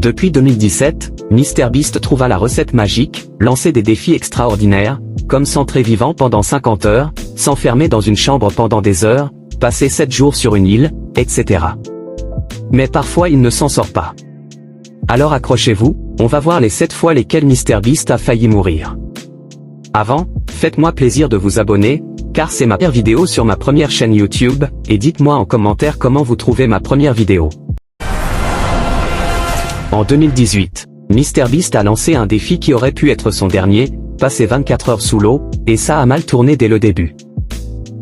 Depuis 2017, MrBeast trouva la recette magique, lancer des défis extraordinaires, comme s'entrer vivant pendant 50 heures, s'enfermer dans une chambre pendant des heures, passer 7 jours sur une île, etc. Mais parfois il ne s'en sort pas. Alors accrochez-vous, on va voir les 7 fois lesquelles MrBeast a failli mourir. Avant, faites-moi plaisir de vous abonner, car c'est ma première vidéo sur ma première chaîne YouTube, et dites-moi en commentaire comment vous trouvez ma première vidéo. En 2018, MrBeast a lancé un défi qui aurait pu être son dernier, passer 24 heures sous l'eau, et ça a mal tourné dès le début.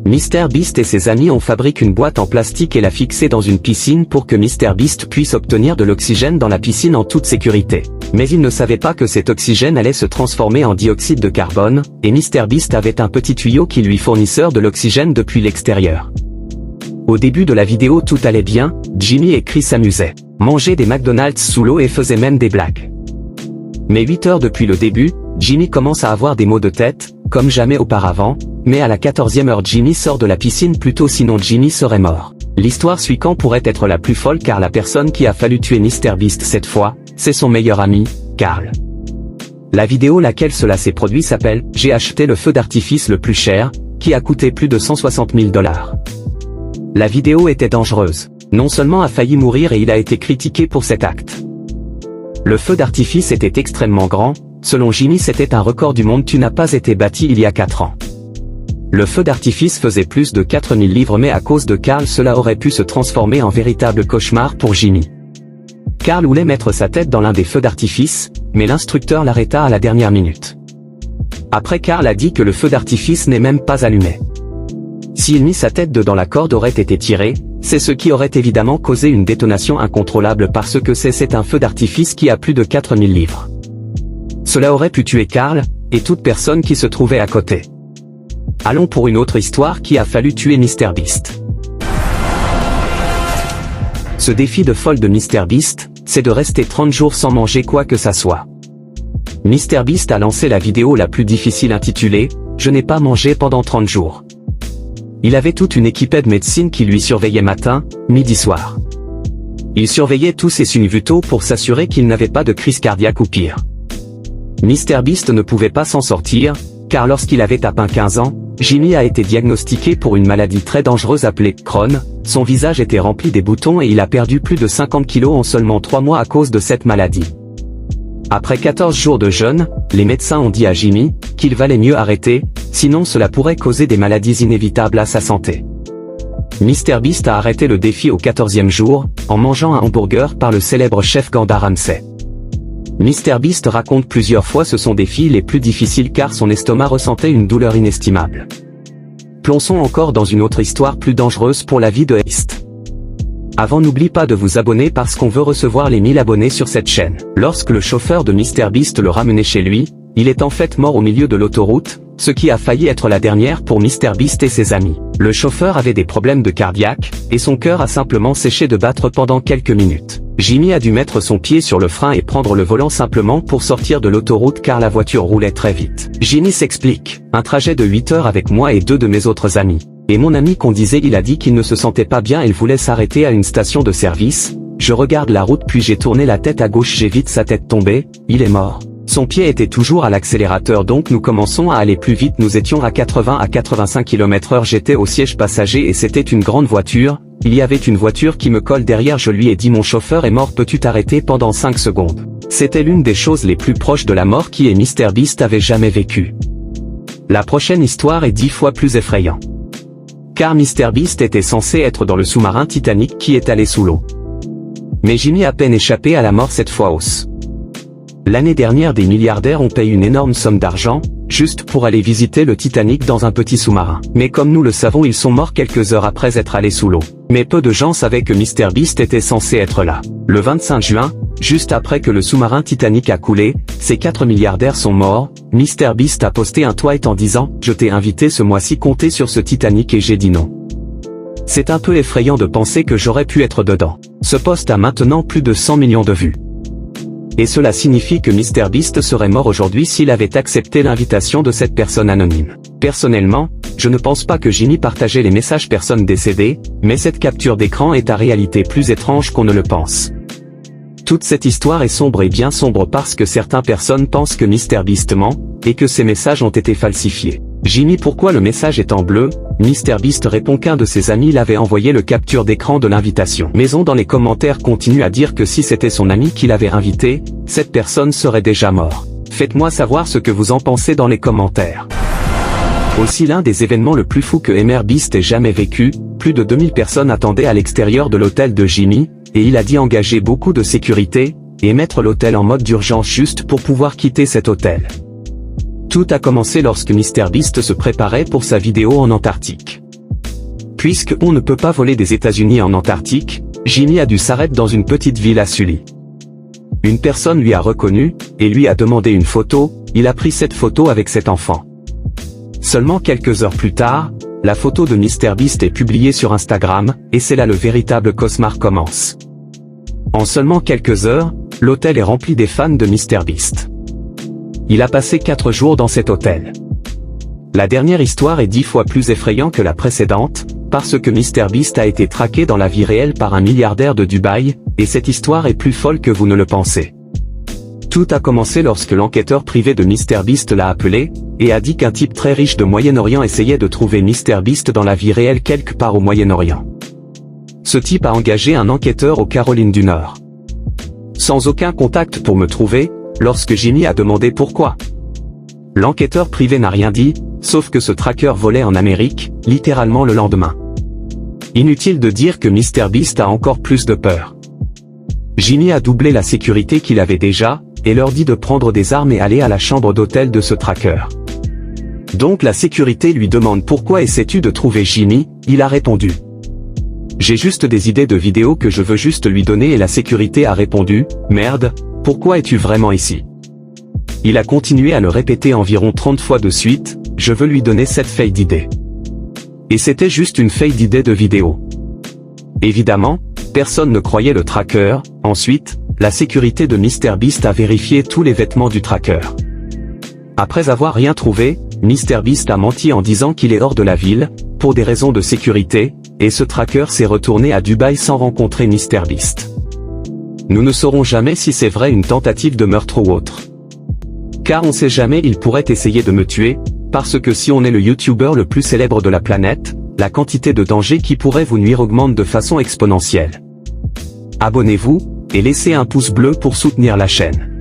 MrBeast et ses amis ont fabriqué une boîte en plastique et l'a fixée dans une piscine pour que MrBeast puisse obtenir de l'oxygène dans la piscine en toute sécurité. Mais ils ne savaient pas que cet oxygène allait se transformer en dioxyde de carbone, et MrBeast avait un petit tuyau qui lui fournissait de l'oxygène depuis l'extérieur. Au début de la vidéo tout allait bien, Jimmy et Chris s'amusaient, mangeaient des McDonald's sous l'eau et faisaient même des blagues. Mais 8 heures depuis le début, Jimmy commence à avoir des maux de tête, comme jamais auparavant, mais à la 14e heure Jimmy sort de la piscine plus tôt sinon Jimmy serait mort. L'histoire suivante pourrait être la plus folle car la personne qui a fallu tuer MrBeast cette fois, c'est son meilleur ami, Carl. La vidéo laquelle cela s'est produit s'appelle « J'ai acheté le feu d'artifice le plus cher », qui a coûté plus de 160 000 $. La vidéo était dangereuse. Non seulement a failli mourir et il a été critiqué pour cet acte. Le feu d'artifice était extrêmement grand, selon Jimmy c'était un record du monde qui n'a pas été bâti il y a 4 ans. Le feu d'artifice faisait plus de 4000 livres mais à cause de Carl cela aurait pu se transformer en véritable cauchemar pour Jimmy. Carl voulait mettre sa tête dans l'un des feux d'artifice, mais l'instructeur l'arrêta à la dernière minute. Après Carl a dit que le feu d'artifice n'est même pas allumé. S'il mit sa tête dedans la corde aurait été tirée, c'est ce qui aurait évidemment causé une détonation incontrôlable parce que c'est un feu d'artifice qui a plus de 4000 livres. Cela aurait pu tuer Carl, et toute personne qui se trouvait à côté. Allons pour une autre histoire qui a fallu tuer MrBeast. Ce défi de folle de MrBeast, c'est de rester 30 jours sans manger quoi que ça soit. MrBeast a lancé la vidéo la plus difficile intitulée « Je n'ai pas mangé pendant 30 jours ». Il avait toute une équipée de médecine qui lui surveillait matin, midi, soir. Il surveillait tous ses signes vitaux pour s'assurer qu'il n'avait pas de crise cardiaque ou pire. MrBeast ne pouvait pas s'en sortir, car lorsqu'il avait à peine 15 ans, Jimmy a été diagnostiqué pour une maladie très dangereuse appelée Crohn, son visage était rempli des boutons et il a perdu plus de 50 kilos en seulement 3 mois à cause de cette maladie. Après 14 jours de jeûne, les médecins ont dit à Jimmy qu'il valait mieux arrêter, sinon cela pourrait causer des maladies inévitables à sa santé. MrBeast a arrêté le défi au 14e jour, en mangeant un hamburger par le célèbre chef Gordon Ramsay. MrBeast raconte plusieurs fois ce sont des défis les plus difficiles car son estomac ressentait une douleur inestimable. Plonçons encore dans une autre histoire plus dangereuse pour la vie de Beast. Avant n'oublie pas de vous abonner parce qu'on veut recevoir les 1000 abonnés sur cette chaîne. Lorsque le chauffeur de MrBeast le ramenait chez lui, il est en fait mort au milieu de l'autoroute, ce qui a failli être la dernière pour MrBeast et ses amis. Le chauffeur avait des problèmes de cardiaque, et son cœur a simplement séché de battre pendant quelques minutes. Jimmy a dû mettre son pied sur le frein et prendre le volant simplement pour sortir de l'autoroute car la voiture roulait très vite. Jimmy s'explique, un trajet de 8 heures avec moi et 2 de mes autres amis. Et mon ami qu'on disait il a dit qu'il ne se sentait pas bien et il voulait s'arrêter à une station de service, je regarde la route puis j'ai tourné la tête à gauche j'ai vite sa tête tombée, il est mort. Son pied était toujours à l'accélérateur donc nous commençons à aller plus vite nous étions à 80 à 85 km/h j'étais au siège passager et c'était une grande voiture, il y avait une voiture qui me colle derrière je lui ai dit mon chauffeur est mort peux-tu t'arrêter pendant 5 secondes. C'était l'une des choses les plus proches de la mort qui et MrBeast avait jamais vécu. La prochaine histoire est 10 fois plus effrayante. Car MrBeast était censé être dans le sous-marin Titanic qui est allé sous l'eau. Mais Jimmy a à peine échappé à la mort cette fois hausse. L'année dernière des milliardaires ont payé une énorme somme d'argent, juste pour aller visiter le Titanic dans un petit sous-marin. Mais comme nous le savons ils sont morts quelques heures après être allés sous l'eau. Mais peu de gens savaient que MrBeast était censé être là. Le 25 juin, juste après que le sous-marin Titanic a coulé, ces 4 milliardaires sont morts, MrBeast a posté un tweet en disant « Je t'ai invité ce mois-ci compter sur ce Titanic et j'ai dit non ». C'est un peu effrayant de penser que j'aurais pu être dedans. Ce post a maintenant plus de 100 millions de vues. Et cela signifie que MrBeast serait mort aujourd'hui s'il avait accepté l'invitation de cette personne anonyme. Personnellement, je ne pense pas que Jimmy partageait les messages personnes décédées, mais cette capture d'écran est en réalité plus étrange qu'on ne le pense. Toute cette histoire est sombre et bien sombre parce que certaines personnes pensent que MrBeast ment, et que ces messages ont été falsifiés. Jimmy, pourquoi le message est en bleu? MrBeast répond qu'un de ses amis l'avait envoyé le capture d'écran de l'invitation. Mais on dans les commentaires continue à dire que si c'était son ami qui l'avait invité, cette personne serait déjà morte. Faites-moi savoir ce que vous en pensez dans les commentaires. Aussi l'un des événements le plus fou que MrBeast ait jamais vécu, plus de 2000 personnes attendaient à l'extérieur de l'hôtel de Jimmy, et il a dit engager beaucoup de sécurité, et mettre l'hôtel en mode d'urgence juste pour pouvoir quitter cet hôtel. Tout a commencé lorsque MrBeast se préparait pour sa vidéo en Antarctique. Puisque on ne peut pas voler des États-Unis en Antarctique, Jimmy a dû s'arrêter dans une petite ville à Sully. Une personne lui a reconnu, et lui a demandé une photo, il a pris cette photo avec cet enfant. Seulement quelques heures plus tard, la photo de MrBeast est publiée sur Instagram, et c'est là le véritable cauchemar commence. En seulement quelques heures, l'hôtel est rempli des fans de MrBeast. Il a passé 4 jours dans cet hôtel. La dernière histoire est 10 fois plus effrayante que la précédente, parce que MrBeast a été traqué dans la vie réelle par un milliardaire de Dubaï, et cette histoire est plus folle que vous ne le pensez. Tout a commencé lorsque l'enquêteur privé de MrBeast l'a appelé, et a dit qu'un type très riche de Moyen-Orient essayait de trouver MrBeast dans la vie réelle quelque part au Moyen-Orient. Ce type a engagé un enquêteur aux Carolines du Nord. Sans aucun contact pour me trouver, lorsque Jimmy a demandé pourquoi. L'enquêteur privé n'a rien dit, sauf que ce tracker volait en Amérique, littéralement le lendemain. Inutile de dire que MrBeast a encore plus de peur. Jimmy a doublé la sécurité qu'il avait déjà, et leur dit de prendre des armes et aller à la chambre d'hôtel de ce tracker. Donc la sécurité lui demande pourquoi essaies-tu de trouver Jimmy, il a répondu. J'ai juste des idées de vidéos que je veux juste lui donner et la sécurité a répondu, merde, pourquoi es-tu vraiment ici? Il a continué à le répéter environ 30 fois de suite, je veux lui donner cette fake d'idée. Et c'était juste une fake d'idée de vidéo. Évidemment, personne ne croyait le tracker, ensuite, la sécurité de MrBeast a vérifié tous les vêtements du tracker. Après avoir rien trouvé, MrBeast a menti en disant qu'il est hors de la ville, pour des raisons de sécurité, et ce tracker s'est retourné à Dubaï sans rencontrer MrBeast. Nous ne saurons jamais si c'est vrai une tentative de meurtre ou autre. Car on sait jamais, il pourrait essayer de me tuer, parce que si on est le YouTuber le plus célèbre de la planète, la quantité de danger qui pourrait vous nuire augmente de façon exponentielle. Abonnez-vous, et laissez un pouce bleu pour soutenir la chaîne.